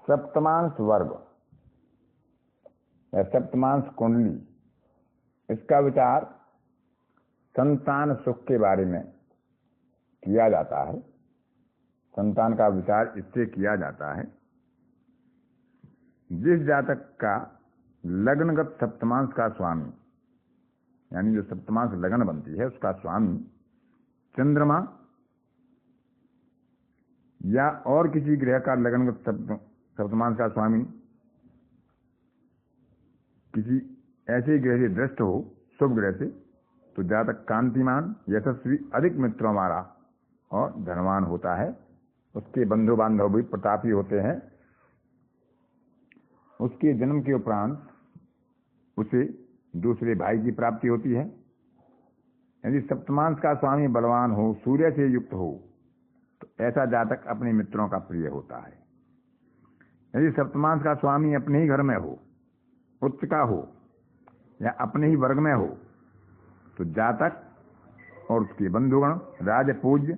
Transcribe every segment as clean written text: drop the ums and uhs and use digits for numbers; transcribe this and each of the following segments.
सप्तमांश वर्ग या सप्तमांश कुंडली, इसका विचार संतान सुख के बारे में किया जाता है। संतान का विचार इससे किया जाता है जिस जातक का लग्नगत सप्तमांश का स्वामी, यानी जो सप्तमांश लगन बनती है उसका स्वामी चंद्रमा या और किसी ग्रह का लगनगत सप्तमांश का स्वामी किसी ऐसे ग्रह से दृष्ट हो, शुभ ग्रह से, तो जातक कांतिमान, यशस्वी, अधिक मित्रों वाला और धनवान होता है। उसके बंधु बांधव भी प्रतापी होते हैं। उसके जन्म के उपरांत उसे दूसरे भाई की प्राप्ति होती है। यदि सप्तमांश का स्वामी बलवान हो, सूर्य से युक्त हो, तो ऐसा जातक अपने मित्रों का प्रिय होता है। यदि सप्तमांश का स्वामी अपने ही घर में हो, उच्च का हो या अपने ही वर्ग में हो, तो जातक और उसके बंधुगण राजपूज्य,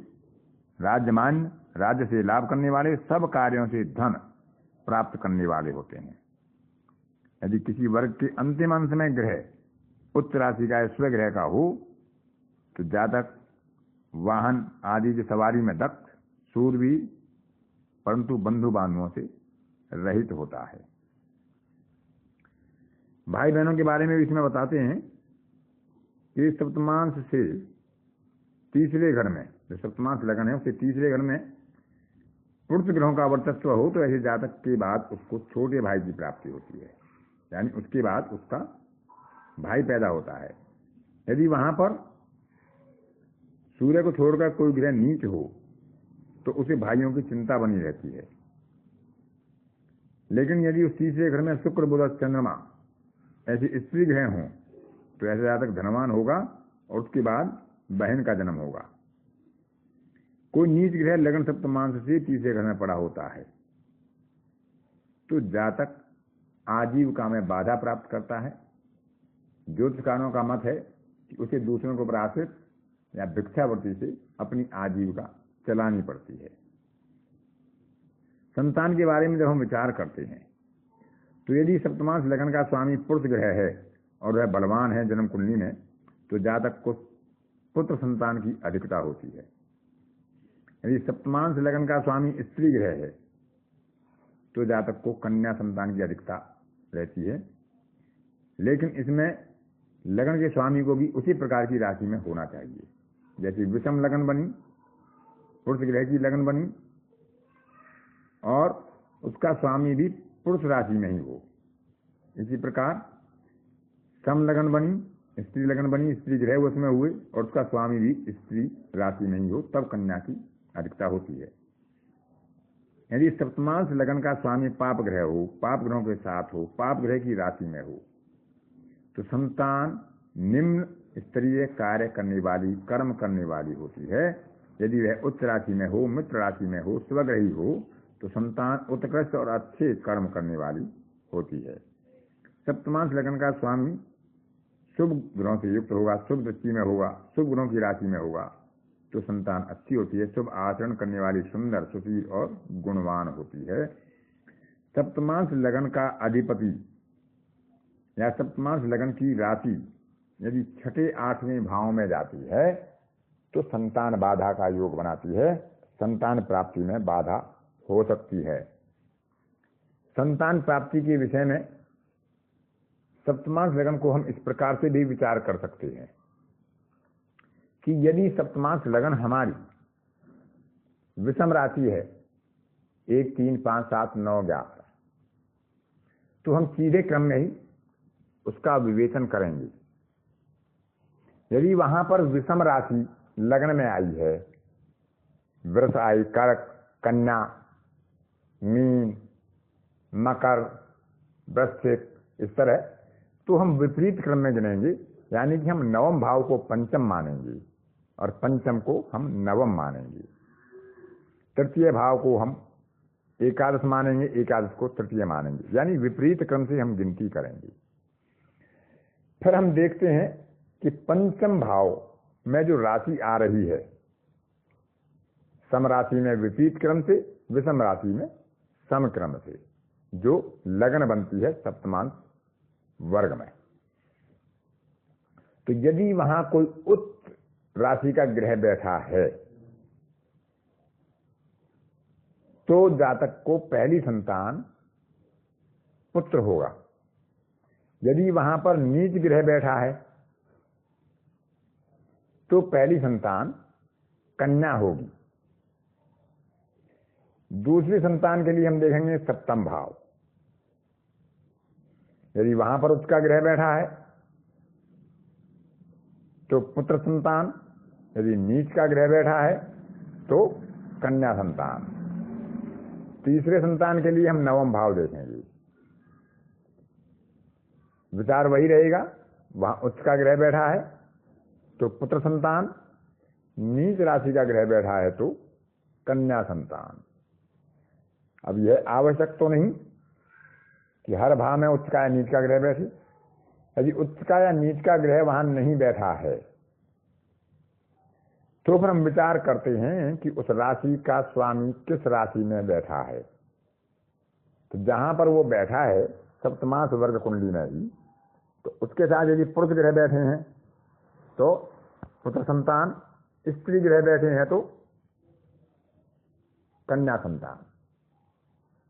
राज्यमान्य, राज्य से लाभ करने वाले, सब कार्यों से धन प्राप्त करने वाले होते हैं। यदि किसी वर्ग के अंतिम अंश में ग्रह उच्च राशि का स्वग्रह का हो, तो जातक वाहन आदि की सवारी में दक्ष, शूरवीर, परंतु बंधु बांधवों से रहित होता है। भाई बहनों के बारे में भी इसमें बताते हैं कि सप्तमांश से तीसरे घर में, जो सप्तमांश लगन है उससे तीसरे घर में पुरुष ग्रहों का वर्चस्व हो, तो ऐसे जातक के बाद उसको छोटे भाई की प्राप्ति होती है, यानी उसके बाद उसका भाई पैदा होता है। यदि वहां पर सूर्य को छोड़कर कोई ग्रह नीच हो, तो उसे भाइयों की चिंता बनी रहती है। लेकिन यदि उस तीसरे घर में शुक्र, बुध, चंद्रमा ऐसे स्त्री ग्रह हों, तो ऐसा जातक धनवान होगा और उसके बाद बहन का जन्म होगा। कोई नीच ग्रह लगन सप्तमांश से तीसरे घर में पड़ा होता है, तो जातक आजीविका में बाधा प्राप्त करता है। ज्योतिषकारों का मत है कि उसे दूसरों को पराश्रित या भिक्षावृत्ति से अपनी आजीविका चलानी पड़ती है। संतान के बारे में जब हम विचार करते हैं, तो यदि सप्तमांश लगन का स्वामी पुरुष ग्रह है और वह बलवान है जन्म कुंडली में, तो जातक को पुत्र संतान की अधिकता होती है। यदि सप्तमांश लगन का स्वामी स्त्री ग्रह है, तो जातक को कन्या संतान की अधिकता रहती है। लेकिन इसमें लगन के स्वामी को भी उसी प्रकार की राशि में होना चाहिए। जैसे विषम लगन बनी, पुरुष ग्रह की लगन बनी, और उसका स्वामी भी पुरुष राशि में ही हो। इसी प्रकार सम लगन बनी, स्त्री लगन बनी, स्त्री ग्रह उसमें हुए और उसका स्वामी भी स्त्री राशि में ही हो, तब कन्या की अधिकता होती है। यदि सप्तमांश लगन का स्वामी पाप ग्रह हो, पाप ग्रहों के साथ हो, पाप ग्रह की राशि में हो, तो संतान निम्न स्तरीय कार्य करने वाली, कर्म करने वाली होती है। यदि वह उच्च राशि में हो, मित्र राशि में हो, स्वग्रही हो, तो संतान उत्कृष्ट और अच्छे कर्म करने वाली होती है। सप्तमांश लगन का स्वामी शुभ ग्रहों से युक्त होगा, शुभ दृष्टि में होगा, शुभ ग्रहों की राशि में होगा, तो संतान अच्छी होती है, शुभ आचरण करने वाली, सुंदर, सुशील और गुणवान होती है। सप्तमांश लगन का अधिपति या सप्तमांश लगन की राशि यदि छठे आठवें भाव में जाती है, तो संतान बाधा का योग बनाती है। संतान प्राप्ति में बाधा हो सकती है। संतान प्राप्ति के विषय में सप्तमांश लगन को हम इस प्रकार से भी विचार कर सकते हैं कि यदि सप्तमांश लगन हमारी विषम राशि है, 1, 3, 5, 7, 9, 11, तो हम सीधे क्रम में ही उसका विवेचन करेंगे। यदि वहां पर विषम राशि लगन में आई है, वृष आई, कर्क, कन्या, मीन, मकर, वृश्चिक, इस तरह, तो हम विपरीत क्रम में गिनेंगे। यानी कि हम नवम भाव को पंचम मानेंगे और पंचम को हम नवम मानेंगे। तृतीय भाव को हम एकादश मानेंगे, एकादश को तृतीय मानेंगे। यानी विपरीत क्रम से हम गिनती करेंगे। फिर हम देखते हैं कि पंचम भाव में जो राशि आ रही है, सम राशि में विपरीत क्रम से, विषम राशि में सम क्रम से, जो लगन बनती है सप्तमांश वर्ग में। तो यदि वहां कोई उच्च राशि का ग्रह बैठा है तो जातक को पहली संतान पुत्र होगा। यदि वहां पर नीच ग्रह बैठा है तो पहली संतान कन्या होगी। दूसरी संतान के लिए हम देखेंगे सप्तम भाव। यदि वहां पर उच्च का ग्रह बैठा है तो पुत्र संतान, यदि नीच का ग्रह बैठा है तो कन्या संतान। तीसरे संतान के लिए हम नवम भाव देखेंगे। विचार वही रहेगा, वहां उच्च का ग्रह बैठा है तो पुत्र संतान, नीच राशि का ग्रह बैठा है तो कन्या संतान। अब यह आवश्यक तो नहीं कि हर भाव में उच्च का या नीच का ग्रह बैठे। यदि उच्च का या नीच का ग्रह वहां नहीं बैठा है तो फिर हम विचार करते हैं कि उस राशि का स्वामी किस राशि में बैठा है। तो जहां पर वो बैठा है सप्तमांश वर्ग कुंडली में ही, तो उसके साथ यदि पुरुष ग्रह बैठे हैं तो पुत्र संतान, स्त्री ग्रह बैठे हैं तो कन्या संतान।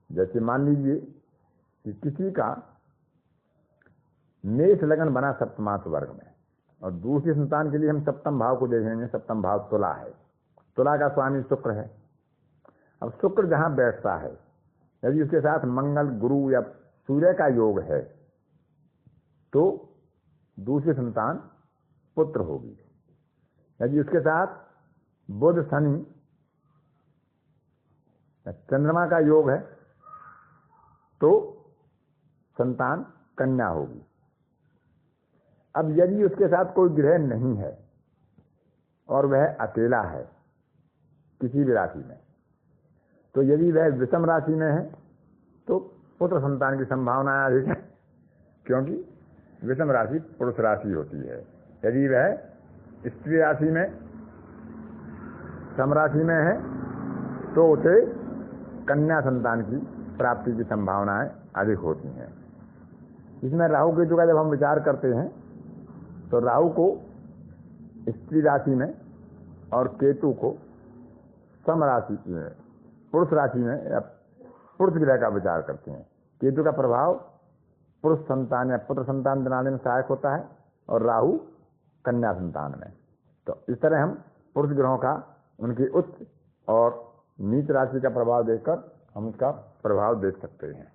जैसे मान लीजिए कि किसी का मेष लगन बना सप्तमांश वर्ग में, और दूसरी संतान के लिए हम सप्तम भाव को देखेंगे। सप्तम भाव तुला है, तुला का स्वामी शुक्र है। अब शुक्र जहां बैठता है, यदि उसके साथ मंगल, गुरु या सूर्य का योग है तो दूसरी संतान पुत्र होगी। यदि उसके साथ बुध, शनि, चंद्रमा का योग है तो संतान कन्या होगी। अब यदि उसके साथ कोई ग्रह नहीं है और वह अकेला है किसी भी राशि में, तो यदि वह विषम राशि में है तो पुत्र संतान की संभावना अधिक है, क्योंकि विषम राशि पुरुष राशि होती है। यदि वह स्त्री राशि में, सम राशि में है तो उसे कन्या संतान की प्राप्ति की संभावनाएं अधिक होती हैं। इसमें राहु केतु का जब हम विचार करते हैं तो राहु को स्त्री राशि में और केतु को सम राशि में, पुरुष राशि में या पुरुष ग्रह का विचार करते हैं। केतु का प्रभाव पुरुष संतान या पुत्र संतान बनाने में सहायक होता है और राहु कन्या संतान में। तो इस तरह हम पुरुष ग्रहों का, उनकी उच्च और नीच राशि का प्रभाव देखकर हम उसका प्रभाव देख सकते हैं।